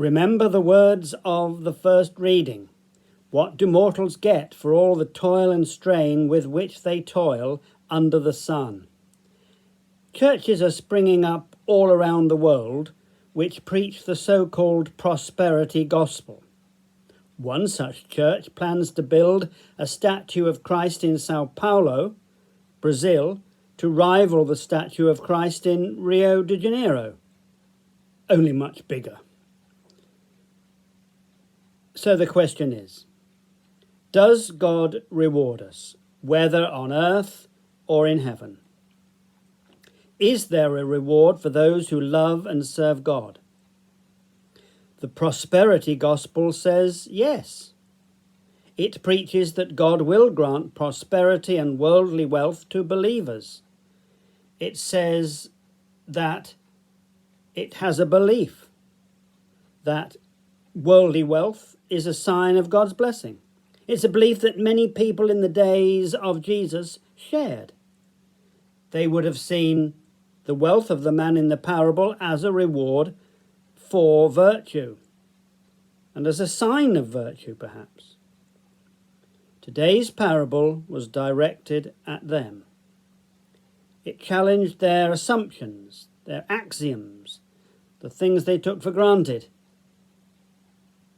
Remember the words of the first reading. What do mortals get for all the toil and strain with which they toil under the sun? Churches are springing up all around the world which preach the so-called prosperity gospel. One such church plans to build a statue of Christ in Sao Paulo, Brazil, to rival the statue of Christ in Rio de Janeiro, only much bigger. So the question is, does God reward us, whether on earth or in heaven? Is there a reward for those who love and serve God? The prosperity gospel says yes. It preaches that God will grant prosperity and worldly wealth to believers. It says that it has a belief that worldly wealth is a sign of God's blessing. It's a belief that many people in the days of Jesus shared. They would have seen the wealth of the man in the parable as a reward for virtue, and as a sign of virtue, perhaps. Today's parable was directed at them. It challenged their assumptions, their axioms, the things they took for granted,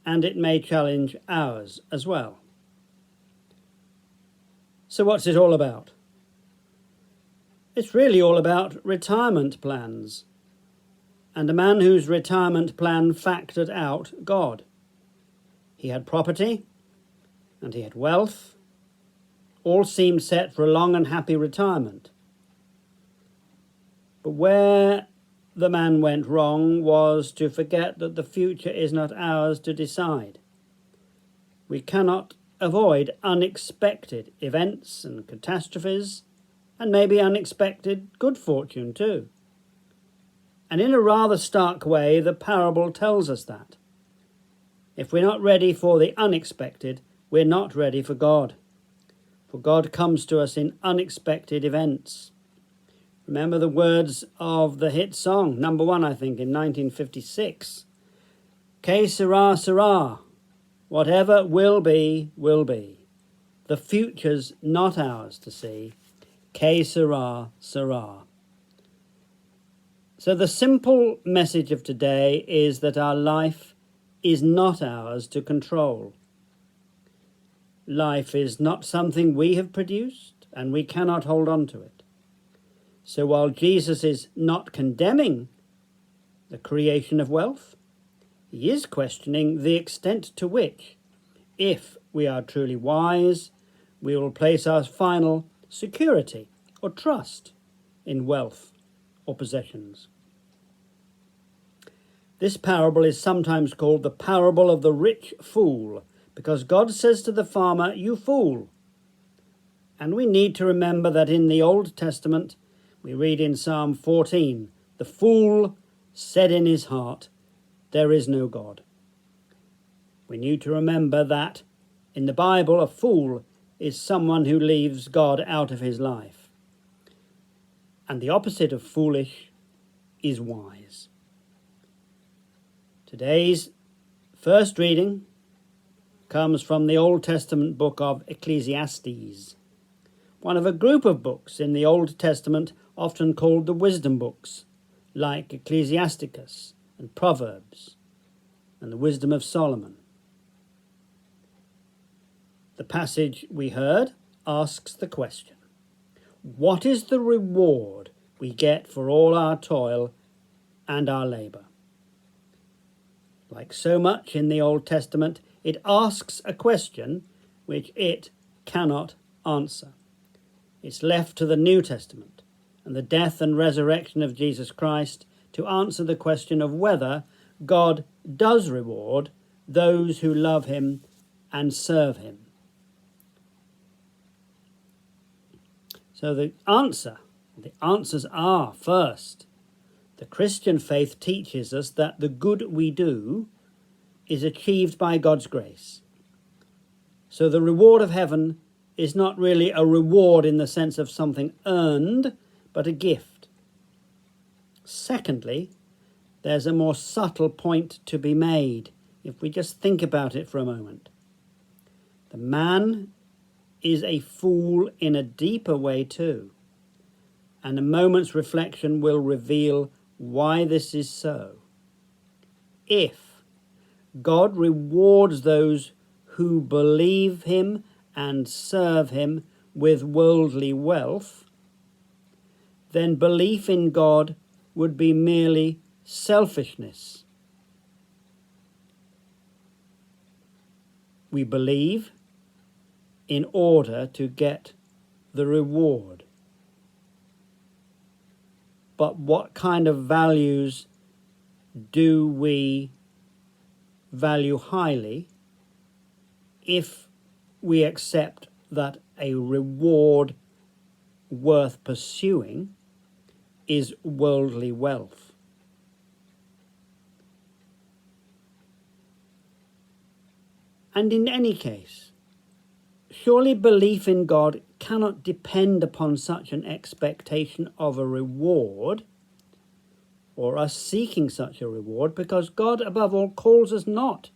and it may challenge ours as well. So what's it all about? It's really all about retirement plans, and a man whose retirement plan factored out God. He had property, and he had wealth. All seemed set for a long and happy retirement. But where the man went wrong was to forget that the future is not ours to decide. We cannot avoid unexpected events and catastrophes, and maybe unexpected good fortune too. And in a rather stark way, the parable tells us that. If we're not ready for the unexpected, we're not ready for God. For God comes to us in unexpected events. Remember the words of the hit song, number one, I think, in 1956. Que sera, sera. Whatever will be, will be. The future's not ours to see. Que sera, sera. So the simple message of today is that our life is not ours to control. Life is not something we have produced, and we cannot hold on to it. So while Jesus is not condemning the creation of wealth, he is questioning the extent to which, if we are truly wise, we will place our final security or trust in wealth or possessions. This parable is sometimes called the parable of the rich fool, because God says to the farmer, "You fool." And we need to remember that in the Old Testament, we read in Psalm 14, "The fool said in his heart, there is no God." We need to remember that in the Bible, a fool is someone who leaves God out of his life. And the opposite of foolish is wise. Today's first reading comes from the Old Testament book of Ecclesiastes, one of a group of books in the Old Testament often called the wisdom books, like Ecclesiasticus and Proverbs and the Wisdom of Solomon. The passage we heard asks the question, what is the reward we get for all our toil and our labour? Like so much in the Old Testament, it asks a question which it cannot answer. It's left to the New Testament and the death and resurrection of Jesus Christ to answer the question of whether God does reward those who love him and serve him. So the answers are, first, the Christian faith teaches us that the good we do is achieved by God's grace. So the reward of heaven is not really a reward in the sense of something earned, but a gift. Secondly, there's a more subtle point to be made if we just think about it for a moment. The man is a fool in a deeper way too, and a moment's reflection will reveal why this is so. If God rewards those who believe him and serve him with worldly wealth, then belief in God would be merely selfishness. We believe in order to get the reward. But what kind of values do we value highly if we accept that a reward worth pursuing is worldly wealth? And in any case, surely belief in God cannot depend upon such an expectation of a reward, or us seeking such a reward, because God, above all, calls us not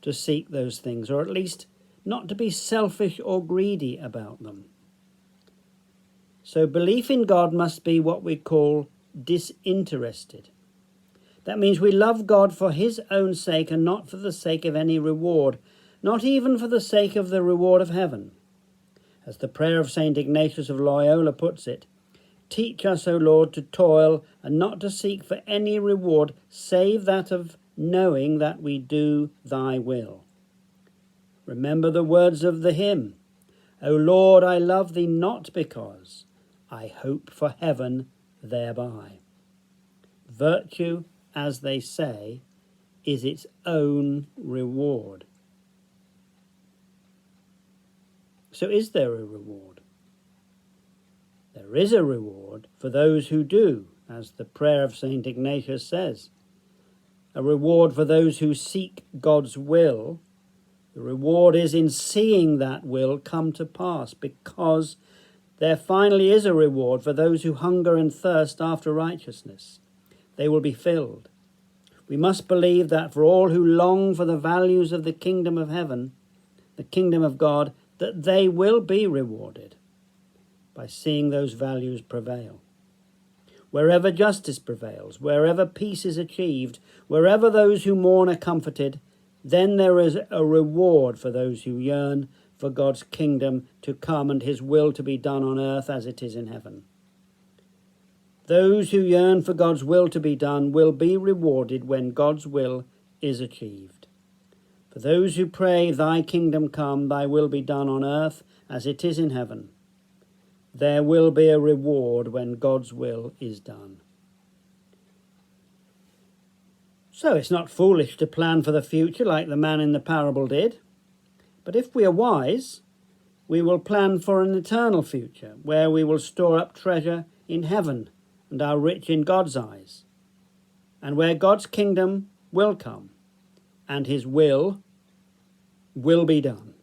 to seek those things, or at least not to be selfish or greedy about them. So belief in God must be what we call disinterested. That means we love God for his own sake and not for the sake of any reward, not even for the sake of the reward of heaven. As the prayer of St. Ignatius of Loyola puts it, "Teach us, O Lord, to toil and not to seek for any reward save that of knowing that we do thy will." Remember the words of the hymn, "O Lord, I love thee not because I hope for heaven thereby." Virtue, as they say, is its own reward. So is there a reward? There is a reward for those who do, as the prayer of St. Ignatius says. A reward for those who seek God's will. The reward is in seeing that will come to pass, because there finally is a reward for those who hunger and thirst after righteousness. They will be filled. We must believe that for all who long for the values of the kingdom of heaven, the kingdom of God, that they will be rewarded by seeing those values prevail. Wherever justice prevails, wherever peace is achieved, wherever those who mourn are comforted, then there is a reward for those who yearn for God's kingdom to come and his will to be done on earth as it is in heaven. Those who yearn for God's will to be done will be rewarded when God's will is achieved. For those who pray, "Thy kingdom come, thy will be done on earth as it is in heaven," there will be a reward when God's will is done. So it's not foolish to plan for the future like the man in the parable did. But if we are wise, we will plan for an eternal future where we will store up treasure in heaven and are rich in God's eyes, and where God's kingdom will come and his will be done.